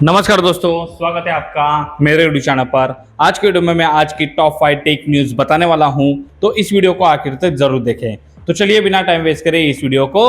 नमस्कार दोस्तों, स्वागत है आपका मेरे यूट्यूब चैनल पर। आज के वीडियो में मैं आज की टॉप 5 टेक न्यूज़ बताने वाला हूं, तो इस वीडियो को आखिर तक जरूर देखें। तो चलिए बिना टाइम वेस्ट करे इस वीडियो को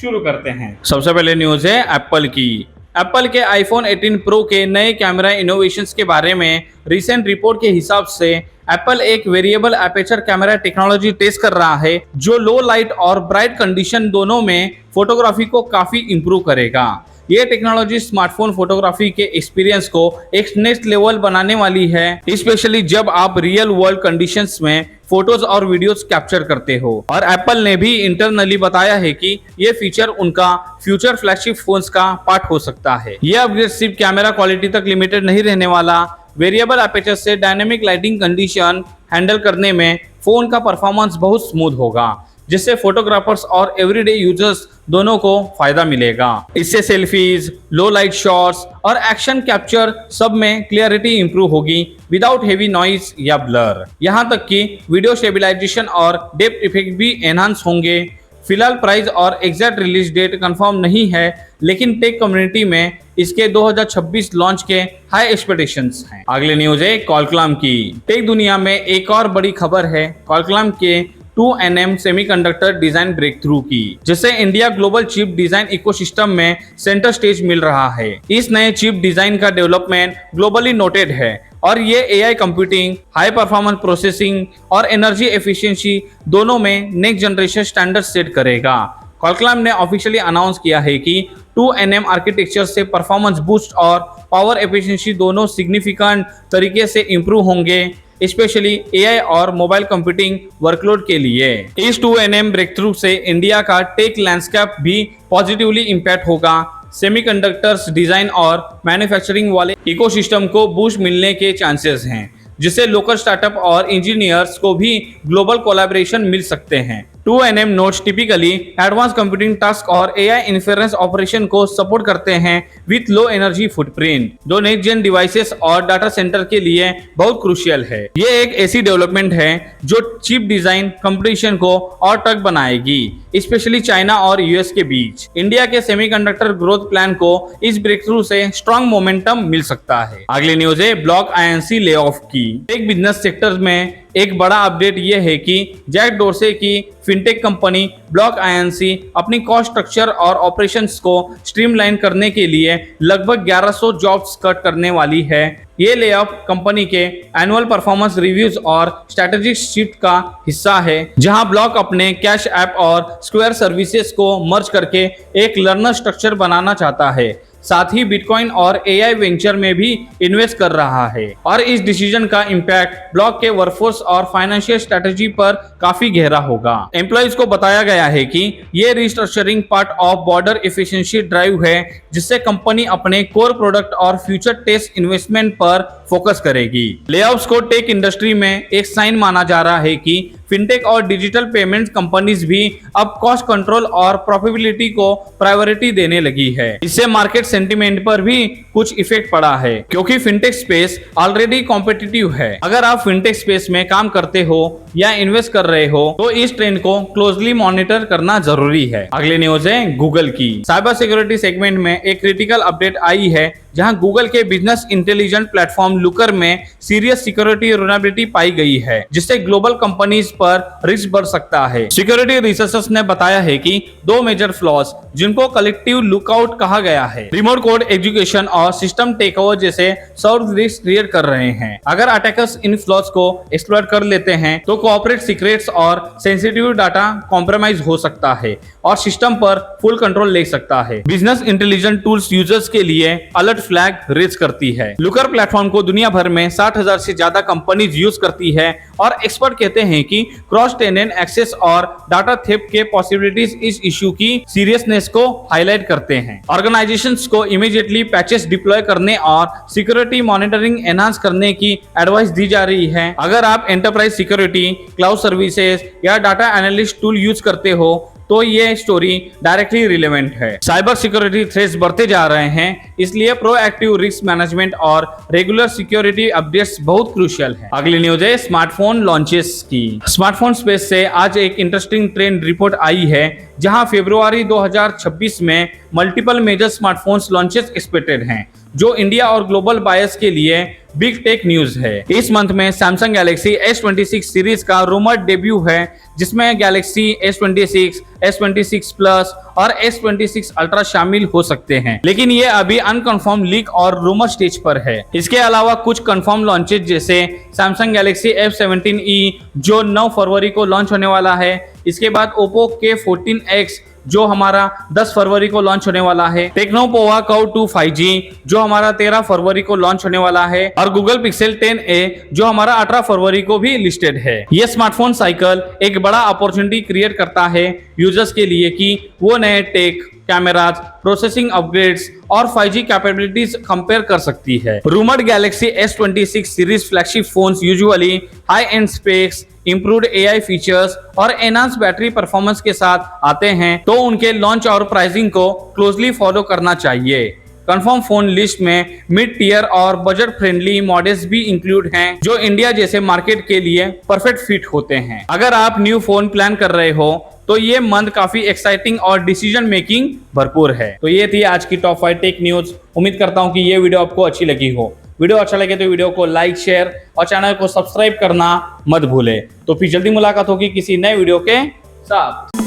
शुरू करते हैं। सबसे पहले न्यूज़ है एप्पल की। एप्पल के आईफोन 18 प्रो के नए कैमरा इनोवेशंस के बारे में रिसेंट रिपोर्ट के हिसाब से एप्पल एक variable aperture camera technology test कर रहा है जो लो लाइट और ब्राइट कंडीशन दोनों में फोटोग्राफी को काफी इंप्रूव करेगा। ये टेक्नोलॉजी स्मार्टफोन फोटोग्राफी के एक्सपीरियंस को एक नेक्स्ट लेवल बनाने वाली है, स्पेशली जब आप रियल वर्ल्ड कंडीशंस में फोटोज और वीडियोस कैप्चर करते हो। और एप्पल ने भी इंटरनली बताया है कि ये फीचर उनका फ्यूचर फ्लैगशिप फोन्स का पार्ट हो सकता है। ये अपग्रेड सिर्फ कैमरा क्वालिटी तक लिमिटेड नहीं रहने वाला, वेरिएबल एपर्चर से डायनेमिक लाइटिंग कंडीशन हैंडल करने में फोन का परफॉर्मेंस बहुत स्मूथ होगा, जिससे फोटोग्राफर्स और एवरीडे यूजर्स दोनों को फायदा मिलेगा। इससे सेल्फीज, लो लाइट शॉट्स और एक्शन कैप्चर सब में क्लियरिटी इंप्रूव होगी विदाउट हेवी नॉइज या ब्लर। यहाँ तक कि वीडियो स्टेबिलाईजेशन और डेप्थ इफेक्ट भी एनहांस होंगे। फिलहाल प्राइस और एग्जैक्ट रिलीज डेट कंफर्म नहीं है, लेकिन टेक कम्युनिटी में इसके 2026 लॉन्च के हाई एक्सपेक्टेशंस हैं। अगली न्यूज है क्वालकॉम की। टेक दुनिया में एक और बड़ी खबर है क्वालकॉम के 2nm semiconductor design break through की, जिससे India global chip design ecosystem में सेंटर स्टेज मिल रहा है। इस नए चिप डिजाइन का डेवलपमेंट ग्लोबली नोटेड है और ये AI computing, high performance processing और एनर्जी एफिशिएंसी दोनों में नेक्स्ट जनरेशन स्टैंडर्ड सेट करेगा। क्वालकॉम ने ऑफिशियली अनाउंस किया है कि 2nm आर्किटेक्चर से परफॉर्मेंस बूस्ट और पावर एफिशिएंसी दोनों सिग्निफिकेंट तरीके से इंप्रूव होंगे, स्पेशली एआई और मोबाइल कंप्यूटिंग वर्कलोड के लिए। इस 2nm ब्रेक थ्रू से इंडिया का टेक लैंडस्केप भी पॉजिटिवली इम्पैक्ट होगा। सेमीकंडक्टर्स डिजाइन और मैन्युफैक्चरिंग वाले इकोसिस्टम को बूस्ट मिलने के चांसेस हैं, जिससे लोकल स्टार्टअप और इंजीनियर्स को भी ग्लोबल कोलैबोरेशन मिल सकते हैं। 2nm nodes typically advance computing task और एआई इन्फेरेंस ऑपरेशन को सपोर्ट करते हैं विथ लो एनर्जी फुटप्रिंट, जो नेक्स्ट जेन डिवाइसेस और डाटा सेंटर के लिए बहुत क्रूशियल है। ये एक ऐसी डेवलपमेंट है जो चिप डिजाइन कंपटीशन को और टफ बनाएगी, स्पेशली चाइना और यूएस के बीच। इंडिया के सेमीकंडक्टर ग्रोथ प्लान को इस ब्रेक थ्रू से स्ट्रॉन्ग मोमेंटम मिल सकता है। अगली न्यूज है ब्लॉक आईएनसी ले ऑफ की। एक बिजनेस सेक्टर में एक बड़ा अपडेट यह है कि जैक डोर्से की फिनटेक कंपनी ब्लॉक आईएनसी अपनी कॉस्ट स्ट्रक्चर और ऑपरेशंस को स्ट्रीमलाइन करने के लिए लगभग 1100 जॉब्स कट करने वाली है। ये लेऑफ कंपनी के एनुअल परफॉर्मेंस रिव्यूज और स्ट्रेटेजिक शिफ्ट का हिस्सा है, जहां ब्लॉक अपने कैश ऐप और स्क्वायर सर्विसेज को मर्ज करके एक लर्नर स्ट्रक्चर बनाना चाहता है। साथ ही बिटकॉइन और एआई वेंचर में भी इन्वेस्ट कर रहा है और इस डिसीजन का इम्पैक्ट ब्लॉक के वर्कफोर्स और फाइनेंशियल स्ट्रेटजी पर काफी गहरा होगा। एम्प्लॉइज को बताया गया है कि ये restructuring part of border efficiency drive है, जिससे कंपनी अपने कोर प्रोडक्ट और फ्यूचर टेस्ट इन्वेस्टमेंट पर फोकस करेगी। लेऑफ्स को टेक इंडस्ट्री में एक साइन माना जा रहा है कि फिनटेक और डिजिटल पेमेंट कंपनीज भी अब कॉस्ट कंट्रोल और प्रॉफिटेबिलिटी को प्रायोरिटी देने लगी है। इससे मार्केट सेंटीमेंट पर भी कुछ इफेक्ट पड़ा है, क्योंकि फिनटेक स्पेस ऑलरेडी कॉम्पिटिटिव है। अगर आप फिनटेक स्पेस में काम करते हो या इन्वेस्ट कर रहे हो तो इस ट्रेंड को क्लोजली मॉनिटर करना जरूरी है। अगली न्यूज है गूगल की। साइबर सिक्योरिटी सेगमेंट में एक क्रिटिकल अपडेट आई है, जहां गूगल के बिजनेस इंटेलिजेंस प्लेटफॉर्म लुकर में सीरियस सिक्योरिटी वल्नरेबिलिटी पाई गई है, जिससे ग्लोबल कंपनीज पर रिस्क बढ़ सकता है। सिक्योरिटी रिसर्चर्स ने बताया है कि 2 मेजर फ्लॉज, जिनको कलेक्टिव लुकआउट कहा गया है, रिमोट कोड एग्जीक्यूशन और सिस्टम टेकओवर जैसे सर्व रिस्क क्रिएट कर रहे हैं। अगर अटैकर्स इन फ्लॉज को एक्सप्लॉइट कर लेते हैं तो कॉर्पोरेट सीक्रेट्स और सेंसिटिव डाटा कॉम्प्रोमाइज हो सकता है और सिस्टम पर फुल कंट्रोल ले सकता है। बिजनेस इंटेलिजेंस टूल्स यूजर्स के लिए अलर्ट फ्लैग रेज करती है। लुकर प्लेटफॉर्म को दुनिया भर में 60,000 से ज्यादा कंपनीज यूज करती है और एक्सपर्ट कहते हैं कि क्रॉस टेनेंट एक्सेस और डाटा थेफ्ट के पॉसिबिलिटीज इस इश्यू की सीरियसनेस को हाईलाइट करते हैं। ऑर्गेनाइजेशंस को इमीडिएटली पैचेस डिप्लॉय करने और सिक्योरिटी मॉनिटरिंग एनहांस करने की एडवाइस दी जा रही है। अगर आप एंटरप्राइज सिक्योरिटी, क्लाउड सर्विसेज या डाटा एनालिस्ट टूल यूज करते हो तो ये स्टोरी डायरेक्टली रिलेवेंट है। साइबर सिक्योरिटी थ्रेट्स बढ़ते जा रहे हैं, इसलिए प्रोएक्टिव रिस्क मैनेजमेंट और रेगुलर सिक्योरिटी अपडेट्स बहुत क्रूशियल है। अगली न्यूज है स्मार्टफोन लॉन्चेस की। स्मार्टफोन स्पेस से आज एक इंटरेस्टिंग ट्रेंड रिपोर्ट आई है, जहां फरवरी 2026 में multiple major smartphones launches expected हैं, जो इंडिया और ग्लोबल बायर्स के लिए बिग टेक न्यूज है। इस मंथ में सैमसंग गैलेक्सी S26 सीरीज का रूमर डेब्यू है, जिसमें गैलेक्सी S26, S26 प्लस और S26 अल्ट्रा शामिल हो सकते हैं, लेकिन ये अभी अनकंफर्म लीक और रूमर स्टेज पर है। इसके अलावा कुछ कंफर्म लॉन्चेज जैसे सैमसंग गैलेक्सी F17e जो 9 फरवरी को लॉन्च होने वाला है। इसके बाद Oppo K14X जो हमारा 10 फरवरी को लॉन्च होने वाला है। टेक्नो पोवा कर्व 2 5G जो हमारा 13 फरवरी को लॉन्च होने वाला है, और गूगल पिक्सल 10a जो हमारा 18 फरवरी को भी लिस्टेड है। ये स्मार्टफोन साइकिल एक बड़ा अपॉर्चुनिटी क्रिएट करता है यूजर्स के लिए कि वो नए टेक, कैमराज, प्रोसेसिंग अपग्रेड्स और 5G कैपेबिलिटीज कंपेयर कर सकती है। Rumoured Galaxy S26 series flagship phones usually high and specs, improved AI features और एनहांस बैटरी परफॉर्मेंस के साथ आते हैं, तो उनके लॉन्च और प्राइसिंग को क्लोजली फॉलो करना चाहिए। कंफर्म फोन लिस्ट में मिड टियर और बजट फ्रेंडली मॉडल्स भी इंक्लूड हैं, जो इंडिया जैसे मार्केट के लिए परफेक्ट फिट होते हैं। अगर आप न्यू फोन प्लान कर रहे हो तो ये मंथ काफी एक्साइटिंग और डिसीजन मेकिंग भरपूर है। तो ये थी आज की टॉप 5 टेक न्यूज। उम्मीद करता हूँ कि ये वीडियो आपको अच्छी लगी हो। वीडियो अच्छा लगे तो वीडियो को लाइक, शेयर और चैनल को सब्सक्राइब करना मत भूले। तो फिर जल्दी मुलाकात होगी किसी नए वीडियो के साथ।